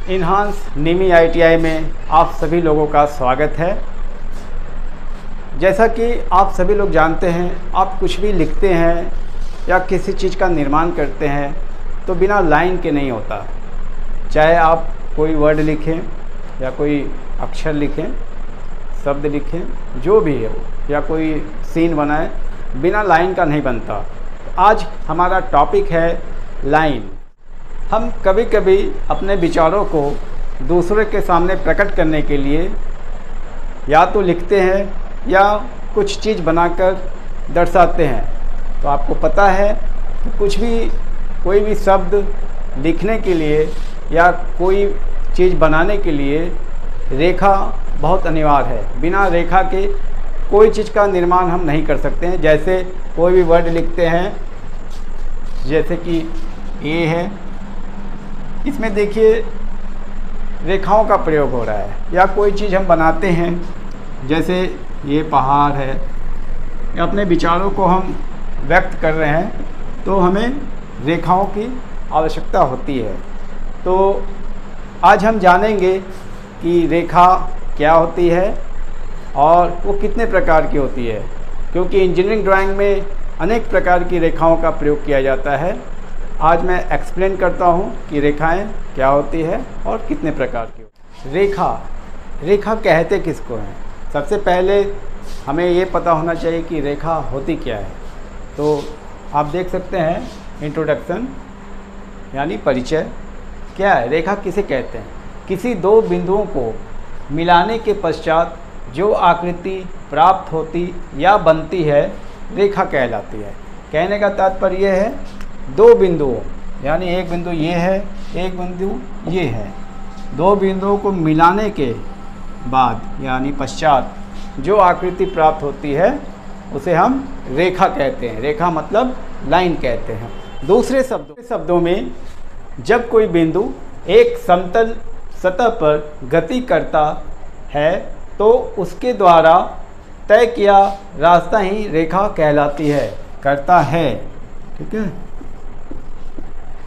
Enhance निमी ITI में आप सभी लोगों का स्वागत है। जैसा कि आप सभी लोग जानते हैं, आप कुछ भी लिखते हैं या किसी चीज़ का निर्माण करते हैं तो बिना लाइन के नहीं होता। चाहे आप कोई वर्ड लिखें या कोई अक्षर लिखें, शब्द लिखें, जो भी है, या कोई सीन बनाए, बिना लाइन का नहीं बनता। आज हमारा टॉपिक है लाइन। हम कभी कभी अपने विचारों को दूसरे के सामने प्रकट करने के लिए या तो लिखते हैं या कुछ चीज़ बनाकर दर्शाते हैं। तो आपको पता है कि कोई भी शब्द लिखने के लिए या कोई चीज़ बनाने के लिए रेखा बहुत अनिवार्य है। बिना रेखा के कोई चीज़ का निर्माण हम नहीं कर सकते हैं। जैसे कोई भी वर्ड लिखते हैं, जैसे कि ए है, इसमें देखिए रेखाओं का प्रयोग हो रहा है। या कोई चीज़ हम बनाते हैं, जैसे ये पहाड़ है, या अपने विचारों को हम व्यक्त कर रहे हैं तो हमें रेखाओं की आवश्यकता होती है। तो आज हम जानेंगे कि रेखा क्या होती है और वो कितने प्रकार की होती है, क्योंकि इंजीनियरिंग ड्राइंग में अनेक प्रकार की रेखाओं का प्रयोग किया जाता है। आज मैं एक्सप्लेन करता हूँ कि रेखाएं क्या होती है और कितने प्रकार की होती है। रेखा कहते किसको हैं? सबसे पहले हमें ये पता होना चाहिए कि रेखा होती क्या है। तो आप देख सकते हैं इंट्रोडक्शन यानी परिचय। क्या है रेखा, किसे कहते हैं? किसी दो बिंदुओं को मिलाने के पश्चात जो आकृति प्राप्त होती या बनती है रेखा कहलाती है। कहने का तात्पर्य यह है, दो बिंदुओं यानी एक बिंदु ये है, एक बिंदु ये है, दो बिंदुओं को मिलाने के बाद यानी पश्चात जो आकृति प्राप्त होती है उसे हम रेखा कहते हैं। रेखा मतलब लाइन कहते हैं। दूसरे शब्दों में जब कोई बिंदु एक समतल सतह पर गति करता है तो उसके द्वारा तय किया रास्ता ही रेखा कहलाती है। करता है, ठीक है,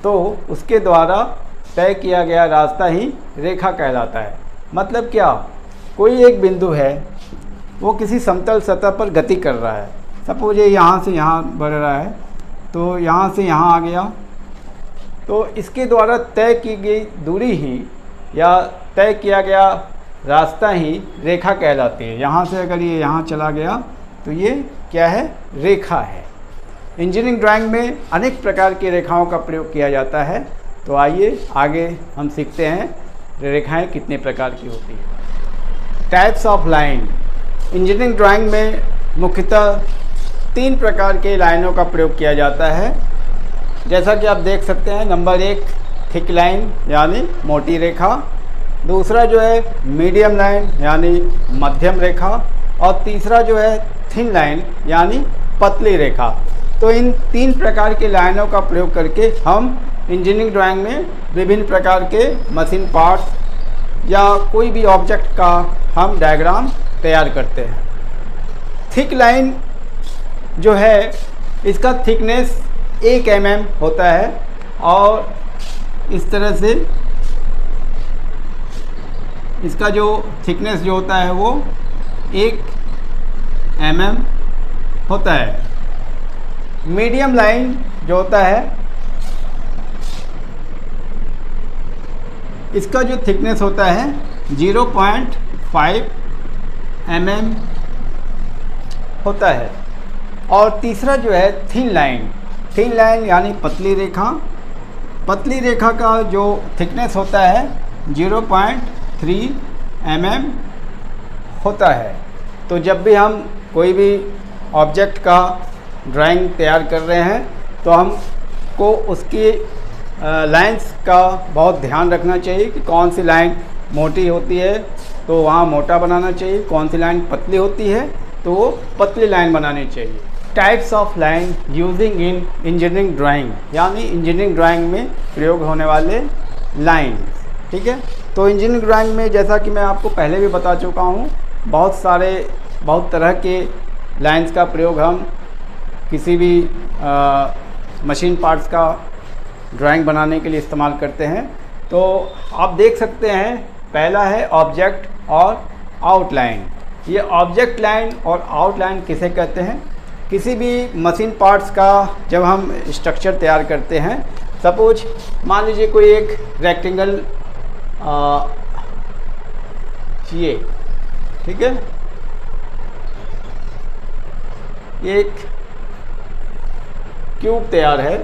तो उसके द्वारा तय किया गया रास्ता ही रेखा कहलाता है। मतलब क्या, कोई एक बिंदु है, वो किसी समतल सतह पर गति कर रहा है। सपोज ये यहाँ से यहाँ बढ़ रहा है, तो यहाँ से यहाँ आ गया, तो इसके द्वारा तय की गई दूरी ही या तय किया गया रास्ता ही रेखा कहलाती है। यहाँ से अगर ये यहाँ चला गया तो ये क्या है? रेखा है। इंजीनियरिंग ड्राइंग में अनेक प्रकार की रेखाओं का प्रयोग किया जाता है। तो आइए आगे हम सीखते हैं रेखाएं कितने प्रकार की होती हैं। Types of line. Engineering drawing में मुख्यतः 3 प्रकार के लाइनों का प्रयोग किया जाता है। जैसा कि आप देख सकते हैं, नंबर 1 थिक लाइन यानी मोटी रेखा, दूसरा जो है मीडियम लाइन यानी मध्यम रेखा, और तीसरा जो है थिन लाइन यानी पतली रेखा। तो इन 3 प्रकार के लाइनों का प्रयोग करके हम इंजीनियरिंग ड्राइंग में विभिन्न प्रकार के मशीन पार्ट्स या कोई भी ऑब्जेक्ट का हम डायग्राम तैयार करते हैं। थिक लाइन जो है, इसका थिकनेस 1 mm होता है और इस तरह से इसका जो थिकनेस जो होता है वो 1 mm होता है। मीडियम लाइन जो होता है, इसका जो थिकनेस होता है 0.5 mm होता है। और तीसरा जो है थिन लाइन यानी पतली रेखा। पतली रेखा का जो थिकनेस होता है 0.3 mm होता है। तो जब भी हम कोई भी ऑब्जेक्ट का ड्राइंग तैयार कर रहे हैं तो हमको उसकी लाइंस का बहुत ध्यान रखना चाहिए कि कौन सी लाइन मोटी होती है तो वहाँ मोटा बनाना चाहिए, कौन सी लाइन पतली होती है तो वो पतली लाइन बनानी चाहिए। Types of line using in engineering drawing यानी इंजीनियरिंग ड्राइंग में प्रयोग होने वाले लाइन, ठीक है। तो इंजीनियरिंग ड्राइंग में जैसा कि मैं आपको पहले भी बता चुका हूँ, बहुत तरह के लाइंस का प्रयोग हम किसी भी मशीन पार्ट्स का ड्राइंग बनाने के लिए इस्तेमाल करते हैं। तो आप देख सकते हैं पहला है ऑब्जेक्ट और आउटलाइन। ये ऑब्जेक्ट लाइन और आउटलाइन किसे कहते हैं? किसी भी मशीन पार्ट्स का जब हम स्ट्रक्चर तैयार करते हैं, सपोज मान लीजिए कोई एक रेक्टेंगल चाहिए, ठीक है, एक क्यूब तैयार है,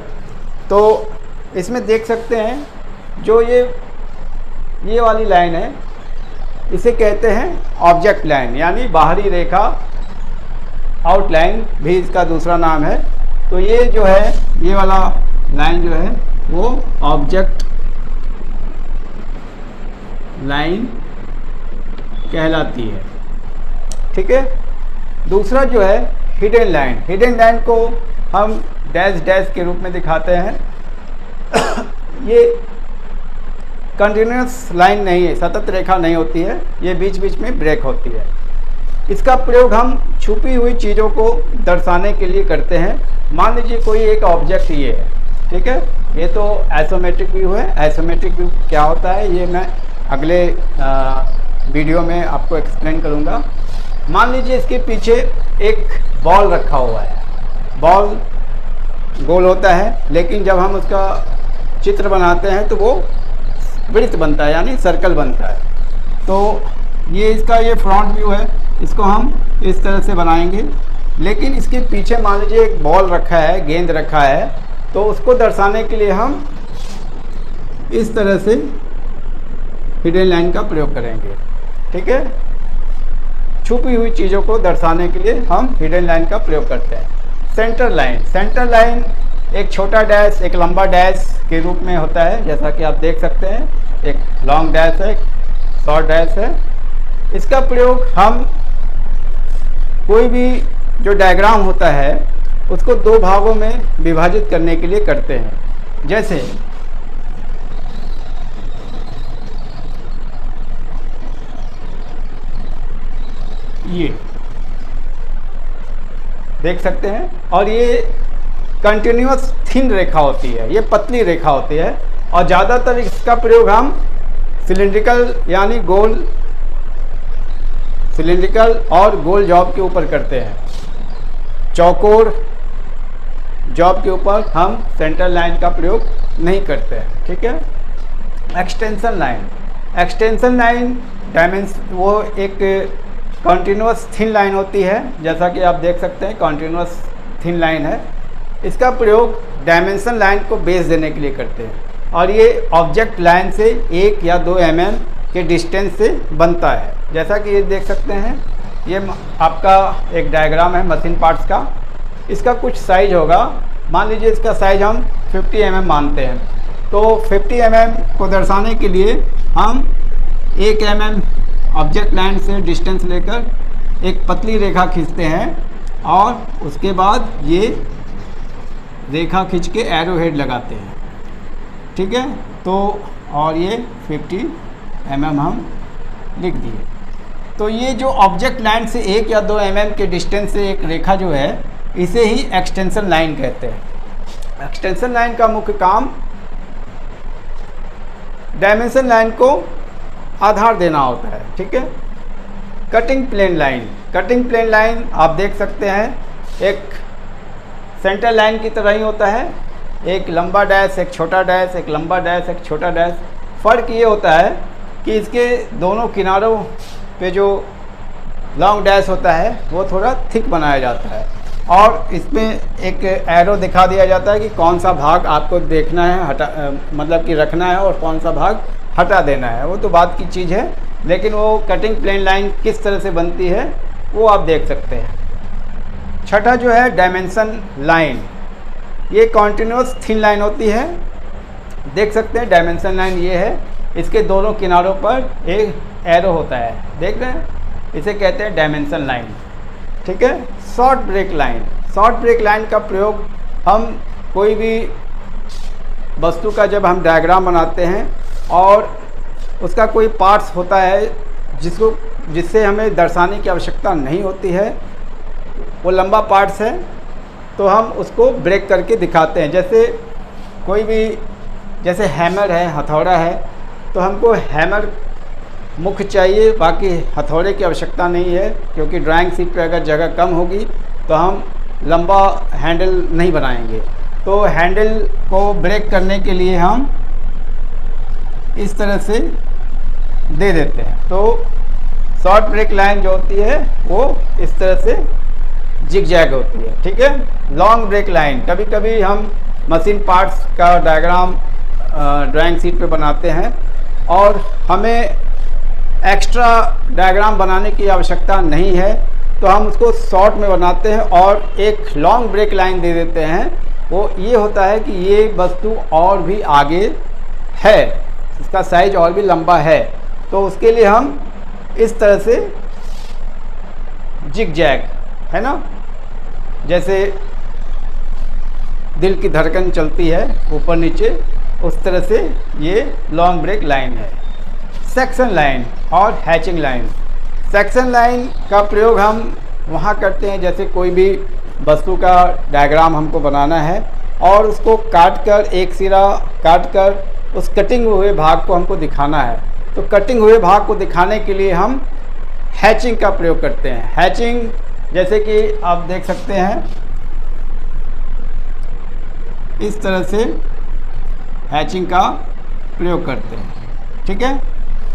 तो इसमें देख सकते हैं जो ये वाली लाइन है इसे कहते हैं ऑब्जेक्ट लाइन, यानी बाहरी रेखा, आउटलाइन भी इसका दूसरा नाम है। तो ये जो है, ये वाला लाइन जो है वो ऑब्जेक्ट लाइन कहलाती है, ठीक है। दूसरा जो है हिडन लाइन। हिडन लाइन को हम डैश डैश के रूप में दिखाते हैं। ये कंटिन्यूस लाइन नहीं है, सतत रेखा नहीं होती है, ये बीच बीच में ब्रेक होती है। इसका प्रयोग हम छुपी हुई चीज़ों को दर्शाने के लिए करते हैं। मान लीजिए कोई एक ऑब्जेक्ट ये है, ठीक है, ये तो आइसोमेट्रिक व्यू है। आइसोमेट्रिक व्यू क्या होता है ये मैं अगले वीडियो में आपको एक्सप्लेन करूँगा। मान लीजिए इसके पीछे एक बॉल रखा हुआ है। बॉल गोल होता है, लेकिन जब हम उसका चित्र बनाते हैं तो वो वृत्त बनता है, यानी सर्कल बनता है। तो ये इसका ये फ्रंट व्यू है, इसको हम इस तरह से बनाएंगे। लेकिन इसके पीछे मान लीजिए एक बॉल रखा है, गेंद रखा है, तो उसको दर्शाने के लिए हम इस तरह से हिडन लाइन का प्रयोग करेंगे, ठीक है। छुपी हुई चीज़ों को दर्शाने के लिए हम हिडन लाइन का प्रयोग करते हैं। Centre line. सेंटर लाइन एक छोटा डैश एक लंबा डैश के रूप में होता है, जैसा कि आप देख सकते हैं। एक लॉन्ग डैश है, शॉर्ट डैश है। इसका प्रयोग हम कोई भी जो डायग्राम होता है उसको दो भागों में विभाजित करने के लिए करते हैं। जैसे ये देख सकते हैं, और ये कंटिन्यूअस थिन रेखा होती है, ये पतली रेखा होती है। और ज़्यादातर इसका प्रयोग हम सिलिंड्रिकल यानी गोल, सिलिंड्रिकल और गोल जॉब के ऊपर करते हैं। चौकोर जॉब के ऊपर हम सेंटर लाइन का प्रयोग नहीं करते हैं, ठीक है। Extension line. एक्सटेंशन लाइन वो एक कंटिन्यूअस थिन लाइन होती है, जैसा कि आप देख सकते हैं कंटिन्यूअस थिन लाइन है। इसका प्रयोग डायमेंशन लाइन को बेस देने के लिए करते हैं, और ये ऑब्जेक्ट लाइन से 1 या 2 mm के डिस्टेंस से बनता है। जैसा कि ये देख सकते हैं, ये आपका एक डायग्राम है मशीन पार्ट्स का। इसका कुछ साइज होगा, मान लीजिए इसका साइज हम 50 mm मानते हैं। तो 50 mm को दर्शाने के लिए हम 1 mm ऑब्जेक्ट लाइन से डिस्टेंस लेकर एक पतली रेखा खींचते हैं, और उसके बाद ये रेखा खींच के एरो हेड लगाते हैं, ठीक है। तो और ये 50 mm हम लिख दिए। तो ये जो ऑब्जेक्ट लाइन से 1 या 2 mm के डिस्टेंस से एक रेखा जो है, इसे ही एक्सटेंशन लाइन कहते हैं। एक्सटेंशन लाइन का मुख्य काम डायमेंशन लाइन को आधार देना होता है, ठीक है। Cutting plane line. Cutting plane line आप देख सकते हैं, एक सेंटर लाइन की तरह ही होता है। एक लंबा डैश एक छोटा डैश, एक लंबा डैश एक छोटा डैश। फ़र्क ये होता है कि इसके दोनों किनारों पे जो लॉन्ग डैश होता है वो थोड़ा थिक बनाया जाता है, और इसमें एक एरो दिखा दिया जाता है कि कौन सा भाग आपको देखना है, मतलब कि रखना है, और कौन सा भाग हटा देना है। वो तो बात की चीज़ है, लेकिन वो कटिंग प्लेन लाइन किस तरह से बनती है वो आप देख सकते हैं। छठा जो है डायमेंशन लाइन। ये कॉन्टिन्यूस थिन लाइन होती है, देख सकते हैं। डायमेंशन लाइन ये है, इसके दोनों किनारों पर एक एरो होता है, देख रहे हैं, इसे कहते हैं डायमेंशन लाइन, ठीक है। Short break line. Short break line का प्रयोग हम कोई भी वस्तु का जब हम डायग्राम बनाते हैं और उसका कोई पार्ट्स होता है जिससे हमें दर्शाने की आवश्यकता नहीं होती है, वो लंबा पार्ट्स है, तो हम उसको ब्रेक करके दिखाते हैं। जैसे कोई भी, जैसे हैमर है, हथौड़ा है, तो हमको हैमर मुख्य चाहिए, बाकी हथौड़े की आवश्यकता नहीं है, क्योंकि ड्राइंग शीट पे अगर जगह कम होगी तो हम लंबा हैंडल नहीं बनाएंगे। तो हैंडल को ब्रेक करने के लिए हम इस तरह से दे देते हैं। तो शॉर्ट ब्रेक लाइन जो होती है वो इस तरह से जिगजैग होती है, ठीक है। लॉन्ग ब्रेक लाइन, कभी कभी हम मशीन पार्ट्स का डायग्राम ड्राइंग शीट पे बनाते हैं और हमें एक्स्ट्रा डायग्राम बनाने की आवश्यकता नहीं है, तो हम उसको शॉर्ट में बनाते हैं और एक लॉन्ग ब्रेक लाइन दे देते हैं। वो ये होता है कि ये वस्तु और भी आगे है, इसका साइज और भी लंबा है, तो उसके लिए हम इस तरह से जिगजैग, है ना, जैसे दिल की धड़कन चलती है ऊपर नीचे, उस तरह से ये लॉन्ग ब्रेक लाइन है। सेक्शन लाइन और हैचिंग लाइन। सेक्शन लाइन का प्रयोग हम वहाँ करते हैं जैसे कोई भी वस्तु का डायग्राम हमको बनाना है और उसको काट कर, एक सिरा काट कर उस कटिंग हुए भाग को हमको दिखाना है। तो कटिंग हुए भाग को दिखाने के लिए हम हैचिंग का प्रयोग करते हैं। हैचिंग जैसे कि आप देख सकते हैं, इस तरह से हैचिंग का प्रयोग करते हैं, ठीक है।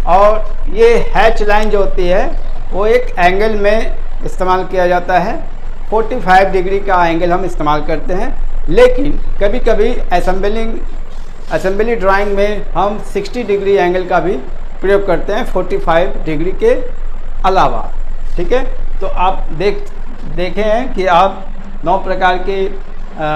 और ये हैच लाइन जो होती है वो एक एंगल में इस्तेमाल किया जाता है, 45 डिग्री का एंगल हम इस्तेमाल करते हैं, लेकिन कभी कभी असेंबली ड्राइंग में हम 60 डिग्री एंगल का भी प्रयोग करते हैं 45 डिग्री के अलावा, ठीक है। तो आप देखे हैं कि आप 9 प्रकार के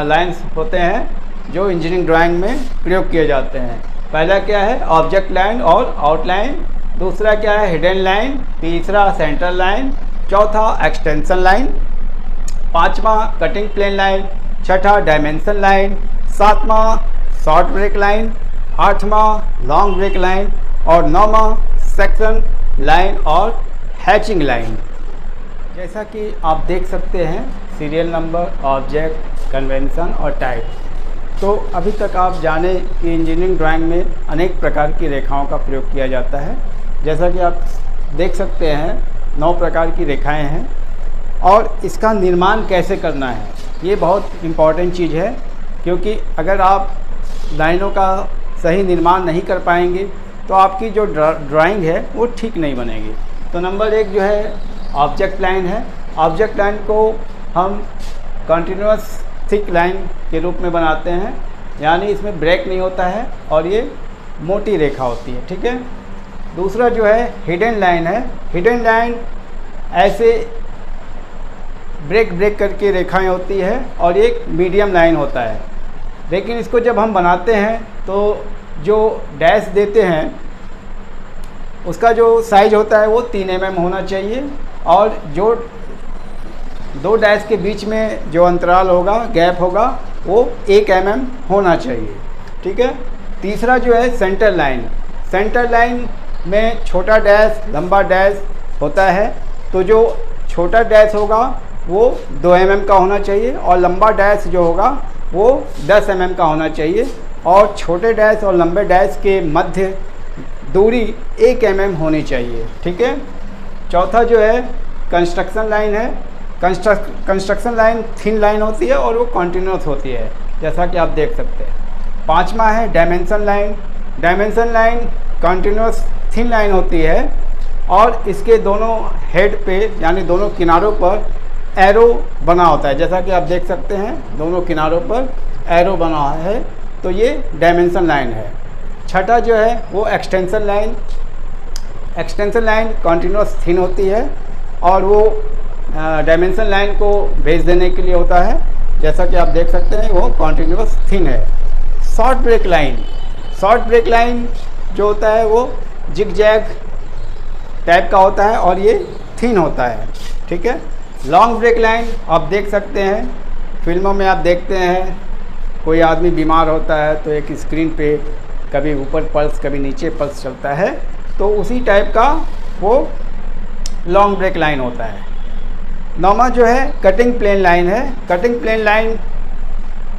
लाइंस होते हैं जो इंजीनियरिंग ड्राइंग में प्रयोग किए जाते हैं। पहला क्या है, ऑब्जेक्ट लाइन और आउटलाइन। दूसरा क्या है, हिडन लाइन। तीसरा सेंटर लाइन। चौथा एक्सटेंशन लाइन। पांचवा कटिंग प्लेन लाइन। छठा डायमेंशन लाइन। सातवां शॉर्ट ब्रेक लाइन। आठवां लॉन्ग ब्रेक लाइन और नौवां सेक्शन लाइन और हैचिंग लाइन। जैसा कि आप देख सकते हैं, सीरियल नंबर, ऑब्जेक्ट, कन्वेंशन और टाइप। तो अभी तक आप जाने कि इंजीनियरिंग ड्राइंग में अनेक प्रकार की रेखाओं का प्रयोग किया जाता है। जैसा कि आप देख सकते हैं 9 प्रकार की रेखाएं हैं और इसका निर्माण कैसे करना है ये बहुत इम्पॉर्टेंट चीज़ है, क्योंकि अगर आप लाइनों का सही निर्माण नहीं कर पाएंगे तो आपकी जो ड्राइंग है वो ठीक नहीं बनेगी। तो नंबर 1 जो है ऑब्जेक्ट लाइन है। ऑब्जेक्ट लाइन को हम कंटिन्यूअस थिक लाइन के रूप में बनाते हैं, यानी इसमें ब्रेक नहीं होता है और ये मोटी रेखा होती है, ठीक है। दूसरा जो है हिडन लाइन है। हिडन लाइन ऐसे ब्रेक करके रेखाएं होती है और एक मीडियम लाइन होता है, लेकिन इसको जब हम बनाते हैं तो जो डैश देते हैं उसका जो साइज होता है वो 3 mm होना चाहिए और जो 2 डैश के बीच में जो अंतराल होगा, गैप होगा, वो 1 mm होना चाहिए, ठीक है। तीसरा जो है सेंटर लाइन। सेंटर लाइन में छोटा डैश, लंबा डैश होता है, तो जो छोटा डैश होगा वो 2 mm का होना चाहिए और लंबा डैश जो होगा वो 10 mm का होना चाहिए और छोटे डैश और लंबे डैश के मध्य दूरी 1 mm होनी चाहिए, ठीक है। चौथा जो है कंस्ट्रक्शन लाइन है। कंस्ट्रक्शन लाइन थिन लाइन होती है और वो कॉन्टिन्यूस होती है, जैसा कि आप देख सकते हैं। पांचवा है dimension line. Dimension line continuous thin line होती है और इसके दोनों हेड पे यानी दोनों किनारों पर एरो बना होता है, जैसा कि आप देख सकते हैं दोनों किनारों पर एरो बना है, तो ये डायमेंशन लाइन है। छठा जो है वो extension line. Extension line continuous thin होती है और वो डायमेंशन लाइन को भेज देने के लिए होता है, जैसा कि आप देख सकते हैं वो कॉन्टिन्यूस थिन है। Short break line. Short break line जो होता है वो जिगजैग टाइप का होता है और ये थिन होता है, ठीक है। लॉन्ग ब्रेक लाइन आप देख सकते हैं, फिल्मों में आप देखते हैं कोई आदमी बीमार होता है तो एक स्क्रीन पे कभी ऊपर पल्स कभी नीचे पल्स चलता है, तो उसी टाइप का वो लॉन्ग ब्रेक लाइन होता है। नौवां जो है कटिंग प्लेन लाइन है। Cutting plane line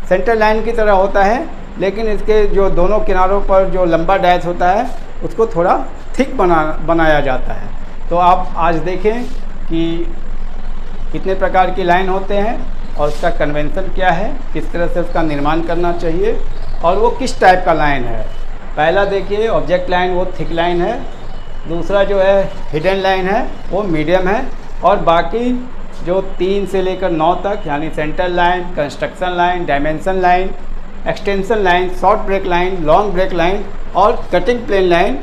centre line की तरह होता है, लेकिन इसके जो दोनों किनारों पर जो लंबा डैश होता है उसको थोड़ा थिक बनाया जाता है। तो आप आज देखें कि कितने प्रकार की लाइन होते हैं और उसका कन्वेंशन क्या है, किस तरह से उसका निर्माण करना चाहिए और वो किस टाइप का लाइन है। पहला देखिए ऑब्जेक्ट लाइन, वो थिक लाइन है। दूसरा जो है हिडन लाइन है, वो मीडियम है। और बाकी जो 3 से लेकर 9 तक यानी centre line, construction line, dimension line, extension line, short break line, long break line और कटिंग प्लेन लाइन,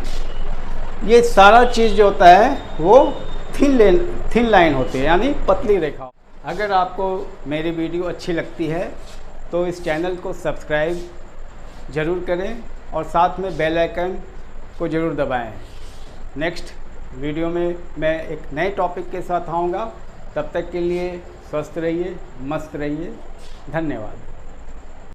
ये सारा चीज़ जो होता है वो थिन लाइन होती है, यानी पतली रेखा। अगर आपको मेरी वीडियो अच्छी लगती है तो इस चैनल को सब्सक्राइब ज़रूर करें और साथ में बेल आइकन को ज़रूर दबाएं। नेक्स्ट वीडियो में मैं एक नए टॉपिक के साथ आऊँगा। तब तक के लिए स्वस्थ रहिए, मस्त रहिए। धन्यवाद।